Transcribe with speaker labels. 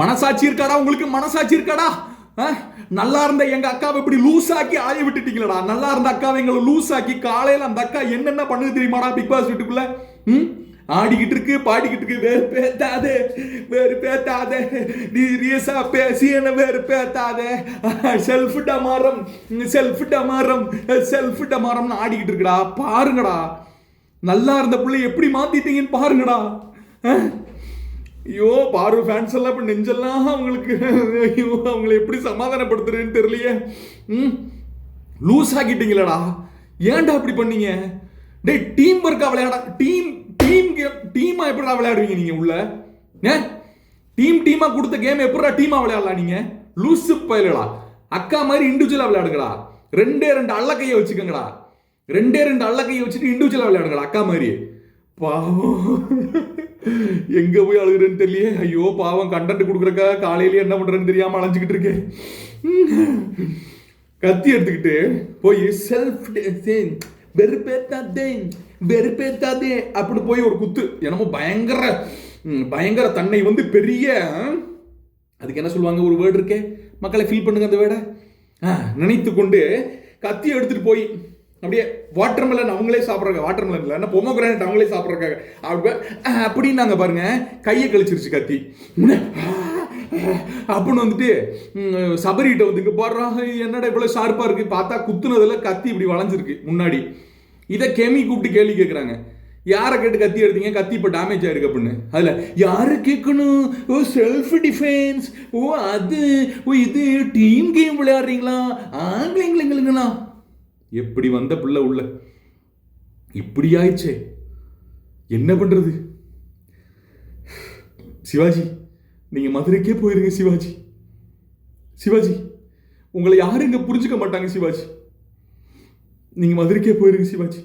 Speaker 1: மனசாட்சி இருக்காடா உங்களுக்கு? மனசாட்சி இருக்காடா? நல்லா இருந்த எங்க அக்காவை இப்படி லூஸ் ஆக்கி ஆய விட்டுட்டீங்களடா. நல்லா இருந்த அக்காவை எங்களை லூஸ் ஆக்கி காலையில அந்த அக்கா என்னென்ன பண்ணுது தெரியுமாடா பிக் பாஸ் வீட்டுக்குள்ள? ஆடிக்கிட்டு இருக்கு, பாடிக்கிட்டு இருக்கு. வேறு பேத்தாதே நீ ரியஸா பேசி என்ன வேறு பேத்தாதே, செல்ஃப் டமாரம்னு ஆடிக்கிட்டு இருக்குடா. பாருங்கடா, நல்லா இருந்த பிள்ளை எப்படி மாத்திட்டீங்கன்னு பாருங்கடா. ஐயோ பாரு ஃபேன்ஸ் எல்லாம் இப்போ நெஞ்செல்லாம் அவங்களுக்கு, ஐயோ அவங்களை எப்படி சமாதானப்படுத்துறேன்னு தெரியலையே. லூஸ் ஆக்கிட்டீங்களடா. ஏன்டா இப்படி பண்ணீங்க? டே டீம் ஒர்க்கா விளையாட, டீமா எப்படிடா விளையாடுவீங்க நீங்க உள்ள? டீமா கொடுத்த கேம் எப்படிடா டீமா விளையாடலாம் நீங்க? லூசு பயிலடா. அக்கா மாதிரி இண்டிவிஜுவலா விளையாடுங்கடா. ரெண்டே அல்ல கையை வச்சுக்கோங்கடா. ரெண்டே அல்ல கையை வச்சுட்டு இண்டிவிஜுவலா விளையாடுங்கடா அக்கா மாதிரி. பாவம் எங்க போய் அழுகுறேன்னு தெரியலையே. ஐயோ பாவம், கண்டென்ட் கொடுக்குறக்கா காலையிலேயே என்ன பண்றேன்னு தெரியாம அலைஞ்சுக்கிட்டு இருக்கேன். கத்தி எடுத்துக்கிட்டு போய் செல்ஃப் வெறுப்பேத்தாதே அப்படி போய் ஒரு குத்து. என்னமோ பயங்கர தன்னை வந்து பெரிய, அதுக்கு என்ன சொல்லுவாங்க, ஒரு வேர்டு இருக்கே, மக்களை ஃபீல் பண்ணுங்க அந்த வேர்டை, நினைத்து கொண்டு கத்தி எடுத்துட்டு போய் அப்படியே வாட்டர்மெலன் அவங்களே சாப்பிட்றாங்க. வாட்டர்மெலன் இல்லை, பொமோகிரானேட் அவங்களே சாப்பிட்றாங்க. அப்படின்னு நாங்கள் பாருங்க, கையை கழிச்சிருச்சு கத்தி அப்படின்னு வந்துட்டு சபரிகிட்ட வந்து இங்கே பாடுறாங்க, என்னடா இவ்வளோ ஷார்ப்பாக இருக்கு, பார்த்தா குத்துனதுல கத்தி இப்படி வளைஞ்சிருக்கு முன்னாடி. இதை கெமி கூப்பிட்டு கேள்வி கேட்குறாங்க, யாரை கேட்டு கத்தி எடுத்தீங்க, கத்தி இப்போ டேமேஜ் ஆயிருக்கு அப்படின்னு. அதில் யாரு கேட்கணும், ஓ செல்ஃப் டிஃபென்ஸ், ஓ அது, ஓ இது டீம் கேம் விளையாடுறீங்களா, ஆங்கிலங்களா? எப்படி வந்த பிள்ளை உள்ள இப்படி ஆயிடுச்சே, என்ன பண்றது? சிவாஜி நீங்க மதுரைக்கே போயிருங்க சிவாஜி உங்களை யாரும் இங்க புரிஞ்சுக்க மாட்டாங்க சிவாஜி. நீங்க மதுரைக்கே போயிருங்க சிவாஜி.